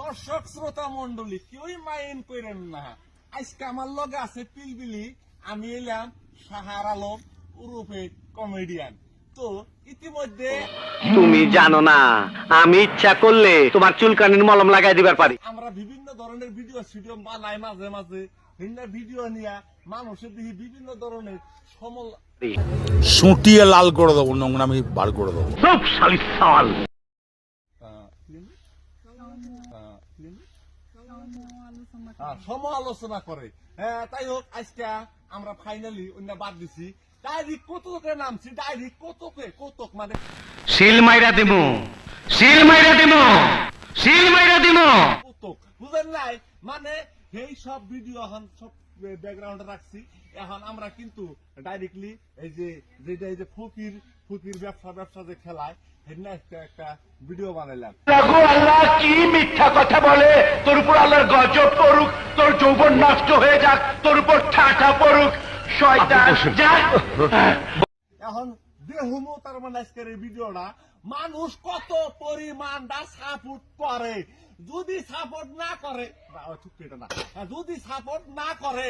দর্শক শ্রোতা মন্ডলী কেউই মাইন্ড করেন না। আজকে আমার লগে আছে পিলপিলি, আমি এলাম শাহার আলম উরুফে কমেডিয়ান। তো ইতিমধ্যে তুমি জানো না আমি ইচ্ছা করলে তোমার চুলকানির মলম লাগাই দিবার পারি। আমরা বিভিন্ন ধরনের ভিডিও বানাই, মাঝে মাঝে ভিডিও নিয়ে মানুষের দিকে বিভিন্ন ধরনের সুটিয়ে লাল করে দেবো, নোংরামি বার করে দেবো। সব শালির সাল সমালোচনা করে। তাই হোক, আজকে আমরা ফাইনালি অন্য বাদ দিছি। ডাইরেক্ট কৌতুকের নামছি, ডাইরেক্ট কৌতুক মানে শিল মাইরা দিমু, শিল মাইরা দিমু, শিল মাইরা দিমু। কৌতুক বুঝেন নাই, মানে এই সব ভিডিও এখন সব ব্যাকগ্রাউন্ডে রাখছি। এখন আমরা কিন্তু ডাইরেক্টলি এই যে যেটা এই যে ফকির ব্যবসা যে খেলায় একটা ভিডিও বানাইলাম। আল্লাহ কি মিথ্যা কথা বলে, তোর উপর আল্লাহর গজব পড়ুক, তোর যৌবন নষ্ট হয়ে যাক, তোর উপর ঠাটা পড়ুক শয়তান। এখন দেহুমো তার মানে আজকের এই ভিডিওটা মানুষ কত পরিমাণটা সাপোর্ট করে। যদি সাপোর্ট না করে, যদি সাপোর্ট না করে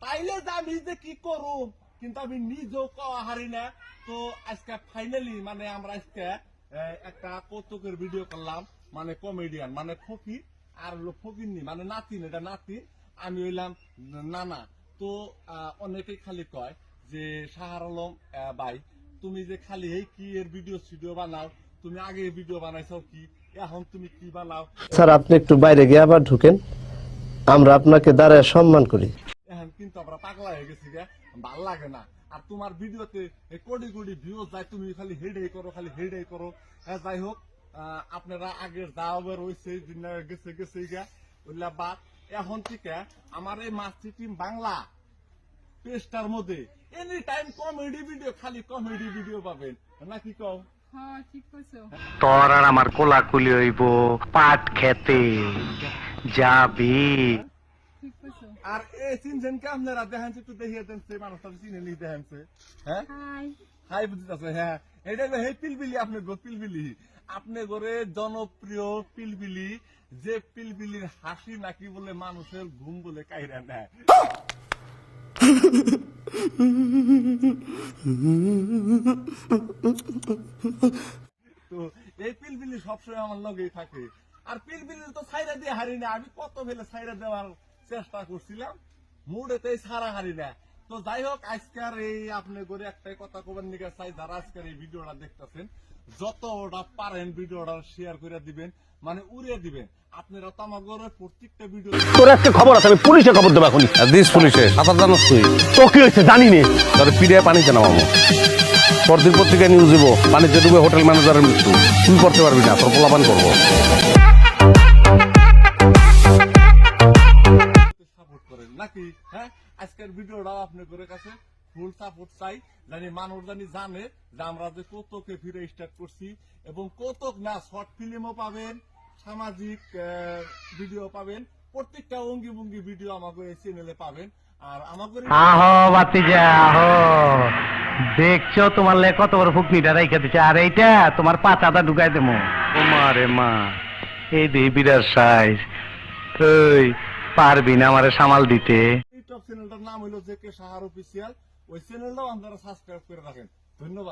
তাইলে আমি যে কি করুম, কিন্তু আমি নিজেও কওয়া হারি না। তো আজকে ফাইনালি মানে আমরা আজকে একটা কৌতুকের ভিডিও করলাম, মানে কমেডিয়ান মানে ফকির আর ফকির নি মানে নাতিন, এটা নাতিন, আমি হইলাম নানা। তো অনেকেই খালি কয় যে শাহার আলম ভাই তুমি যে খালি এই কি এর ভিডিও বানাও, তুমি আগে ভিডিও বানাইছো কি, এখন তুমি কি বানাও। স্যার আপনি একটু বাইরে গিয়ে আবার ঢুকেন, আমরা আপনাকে দাঁড়ায় সম্মান করি। এখন কিন্তু আমরা পাগলা হয়ে গেছি, ভাল লাগে না। আর তোমার ভিডিওতে কোটি কোটি ভিউজ যায়, তুমি খালি হেডেই করো। যাই হোক, আপনারা আগের দাওয়ার হয়েছে গেছে ওইলা বাদ। এখন থেকে আমার এই মাস্টার টিম বাংলা পেজটার মধ্যে এনি টাইম কমেডি ভিডিও, খালি কমেডি ভিডিও পাবেন, নাকি কও? তোর আর আমার কোলাকুলি হইব পাট খেতে যাবি। আর এই চিনছেন কে আপনারা? দেখানছে একটু দেখিয়ে দেনছে, মানুষটা চিনে নি দেখানছে। হ্যাঁ হাই বুঝতেছে। হ্যাঁ এটা হলো হে পিলপিলি, আপনি পিলপিলি, আপনি ঘরে জনপ্রিয় পিলপিলি, যে পিলপিলির হাসি নাকি বলে মানুষের ঘুম বলে কাইরা নেয়। তো এই পিলপিলি সবসময় আমার লগেই থাকে। আর পিলপিলি তো ছাইরা দিয়ে হারি না, আমি কত ফেলে ছাইরা দেওয়ার চেষ্টা করছিলাম, মুডেতে ছাড়া হারি না। তো যাই হোক, আজকের এই আপনি করে একটাই কথা কবার নিকে চাই, যারা আজকের এই ভিডিওটা দেখতেছেন যতটা পারেন ভিডিওটা শেয়ার করে দিবেন, মানে উড়িয়ে দিবেন। আপনারা তো আমার ঘরে প্রত্যেকটা ভিডিও তোর একটা খবর আছে, আমি পুলিশে খবর দেবো এখন। দিস পুলিশে সাঁতার জানোস তুই? তো কি হয়েছে জানি নে, তাহলে পিড়ে পানিতে নামাবো। পরদিন পত্রিকায় নিউজ দিব, পানিতে ডুবে হোটেল ম্যানেজারের মৃত্যু। তুই করতে পারবি না, তোর পোলাপান করবো। সাপোর্ট করেন নাকি? হ্যাঁ, আজকের ভিডিওটাও আপনাদের কাছে ফুল সাপোর্ট চাই, জানি মানুষ জানে যে আমরা যে কৌতুকে ফিরে স্টার্ট করছি। এবং কৌতুক না, শর্ট ফিল্মও পাবেন, সামাজিক ভিডিও পাবেন, প্রত্যেকটা অঙ্গি ভঙ্গি ভিডিও আমাকে এই চ্যানেলে পাবেন। আর আমাকে আহো বাতিজা আহো, দেখছো তোমার লে কত বড় ফুকনিটা রাইখা দিচ্ছে, আর এইটা তোমার পাতাটা ঢুকাই দেবো। ও মা রে মা, এই দে বিরাট সাইজ, তুই পারবি না আমারে সামাল দিতে? ইউটিউব চ্যানেলটার নাম হলো জেকে শাহার অফিসিয়াল, ওই চ্যানেলটাও আপনারা সাবস্ক্রাইব করে রাখেন। ধন্যবাদ।